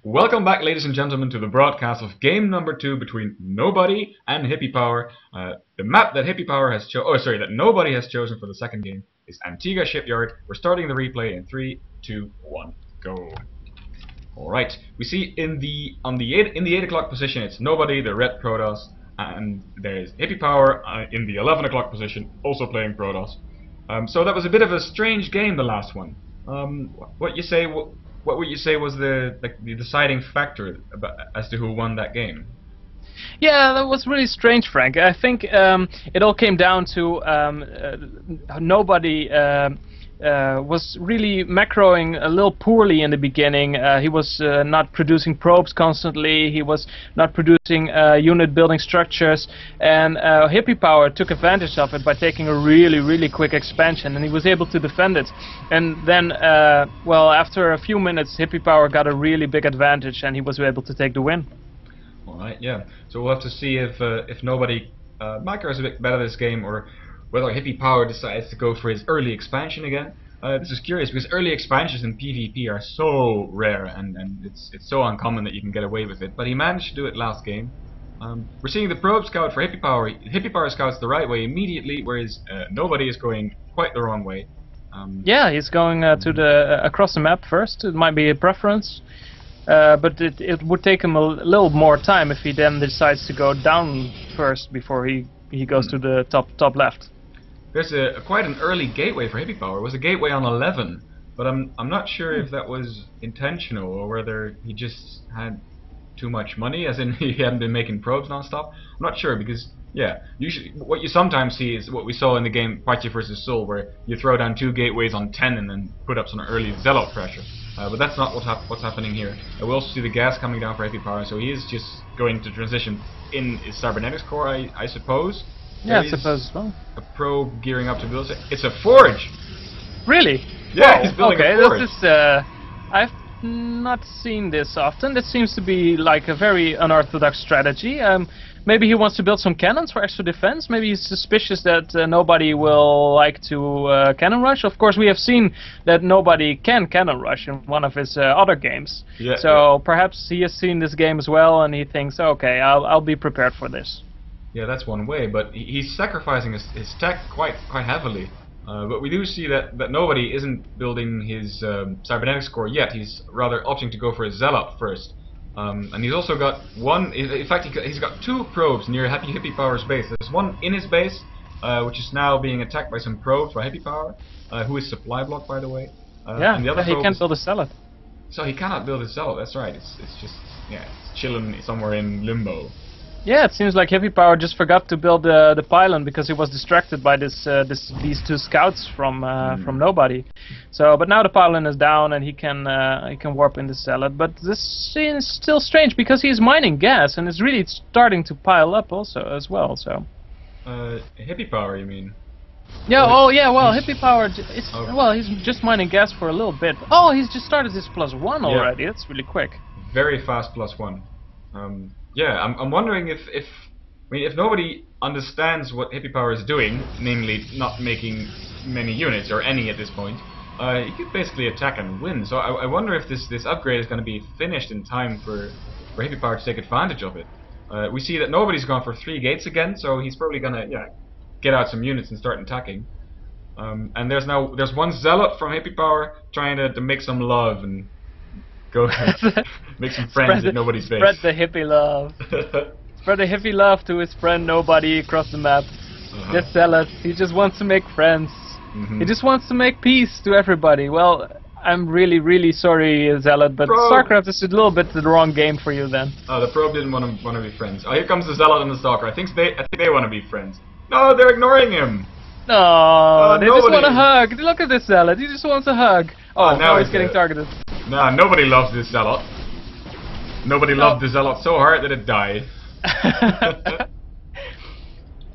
Welcome back, ladies and gentlemen, to the broadcast of game number 2 between Nobody and Hippypower. The map that that Nobody has chosen for the second game is Antigua Shipyard. We're starting the replay in 3, 2, 1, go. All right. We see in the 8 o'clock position, it's Nobody, the red Protoss, and there's Hippypower in the 11 o'clock position, also playing Protoss. So that was a bit of a strange game, the last one. What would you say was the deciding factor as to who won that game? Yeah, that was really strange, Frank. I think it all came down to Nobody was really macroing a little poorly in the beginning. He was not producing probes constantly. He was not producing unit building structures, and Hippypower took advantage of it by taking a really quick expansion, and he was able to defend it. And then, well, after a few minutes, Hippypower got a really big advantage, and he was able to take the win. All right, yeah. So we'll have to see if Nobody macros a bit better this game, or whether Hippypower decides to go for his early expansion again. This is curious because early expansions in PvP are so rare, and it's so uncommon that you can get away with it. But he managed to do it last game. We're seeing the probe scout for Hippypower. Hippypower scouts the right way immediately, whereas Nobody is going quite the wrong way. Yeah, he's going to the across the map first. It might be a preference. But it would take him a little more time if he then decides to go down first before he goes to the top left. There's quite an early gateway for Hippypower. It was a gateway on 11, but I'm not sure if that was intentional or whether he just had too much money, as in he hadn't been making probes non-stop. I'm not sure because, yeah, usually what you sometimes see is what we saw in the game Pachi vs Sol, where you throw down 2 gateways on 10 and then put up some early zealot pressure. But that's not what's happening here. We also see the gas coming down for Hippypower, so he is just going to transition in his cybernetics core, I suppose. Yeah, I suppose as well. A probe gearing up to build it. It's a forge! Really? Yeah, Whoa, he's building okay, a forge. This is, I've not seen this often. This seems to be like a very unorthodox strategy. Maybe he wants to build some cannons for extra defense. Maybe he's suspicious that Nobody will like to cannon rush. Of course, we have seen that Nobody can cannon rush in one of his other games. Yeah, so perhaps he has seen this game as well, and he thinks, okay, I'll be prepared for this. Yeah, that's one way, but he's sacrificing his tech quite heavily. But we do see that Nobody isn't building his cybernetics core yet. He's rather opting to go for a zealot first. And he's also got one. In fact, he's got 2 probes near Hippypower's base. There's one in his base, which is now being attacked by some probes by Hippypower, who is supply blocked, by the way. Yeah, and the other he can't build a zealot. So he cannot build a zealot. That's right. It's just it's chilling somewhere in limbo. Yeah, it seems like Hippypower just forgot to build the pylon because he was distracted by these 2 scouts from Nobody. So, but now the pylon is down and he can warp in the zealot. But this seems still strange because he's mining gas and it's really starting to pile up also as well. So. Hippypower, you mean? Yeah. Oh, yeah. Well, Hippypower. Well, he's just mining gas for a little bit. Oh, he's just started his +1 already. That's really quick. Very fast +1. Yeah, I'm wondering if Nobody understands what Hippypower is doing, namely not making many units or any at this point, he could basically attack and win. So I wonder if this upgrade is going to be finished in time for Hippypower to take advantage of it. We see that Nobody's gone for 3 gates again, so he's probably going to get out some units and start attacking. And there's one zealot from Hippypower trying to make some love and go make some friends at Nobody's base. Spread the hippie love. Spread the hippie love to his friend Nobody across the map. This zealot, he just wants to make friends. He just wants to make peace to everybody. Well, I'm really sorry, Zealot, but StarCraft is a little bit the wrong game for you then. Oh, the probe didn't want to be friends. Oh, here comes the Zealot and the Stalker. I think they want to be friends. No, they're ignoring him. No, they just want a hug. Look at this Zealot. He just wants a hug. Oh, now he's getting targeted. Nah, nobody loves this Zealot. Nobody loved the Zealot so hard that it died.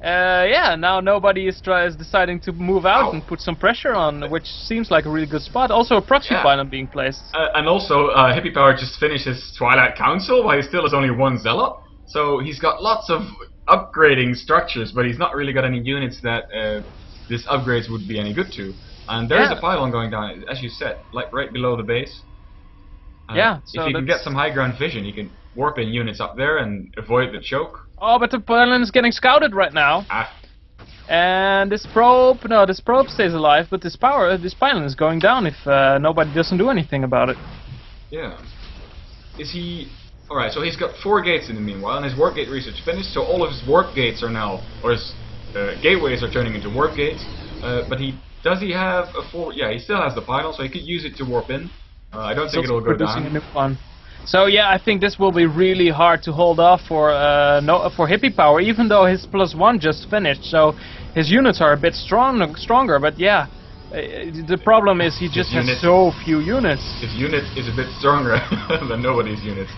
Yeah, now Nobody is deciding to move out and put some pressure on, which seems like a really good spot. Also a proxy pylon being placed. And also, Hippypower just finished his Twilight Council while he still has only 1 Zealot. So he's got lots of upgrading structures, but he's not really got any units that this upgrades would be any good to. And there's a pylon going down, as you said, like right below the base. Yeah, If so he can get that's... some high ground vision, he can warp in units up there and avoid the choke. Oh, but the pylon is getting scouted right now. Ah, And this probe, no, this probe stays alive, but this pylon is going down if nobody doesn't do anything about it. yeah. Is he... Alright, so he's got 4 gates in the meanwhile, and his warp gate research finished, so all of his warp gates are now, or his gateways are turning into warp gates. But does he have a 4... Yeah, he still has the pylon, so he could use it to warp in. I don't think it'll go Producing down. a new one. So yeah, I think this will be really hard to hold off for Hippypower, even though his +1 just finished. So his units are a bit stronger, but yeah, the problem is he just has so few units. His unit is a bit stronger than nobody's unit.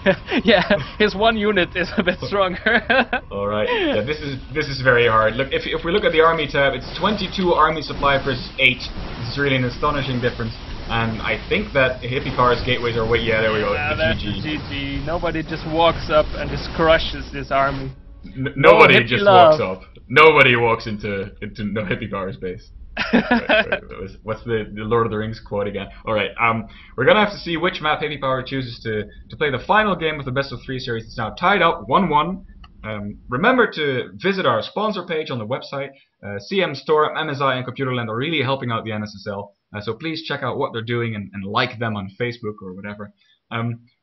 Yeah, his 1 unit is a bit stronger. All right, yeah, this is very hard. Look, if we look at the army tab, it's 22 army supply versus 8. This is really an astonishing difference. And I think that Hippypower's gateways are way... Yeah, there we go. Yeah, It's that's GG. GG. Nobody just walks up and just crushes this army. Nobody Hippie just love. walks up. Nobody walks into no Hippypower's base. What's the Lord of the Rings quote again? Alright, we're gonna have to see which map Hippypower chooses to play the final game of the best of 3 series. It's now tied up 1-1. Remember to visit our sponsor page on the website. CM Store, MSI, and Computerland are really helping out the NSSL. So please check out what they're doing and like them on Facebook or whatever.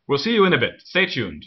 We'll see you in a bit. Stay tuned.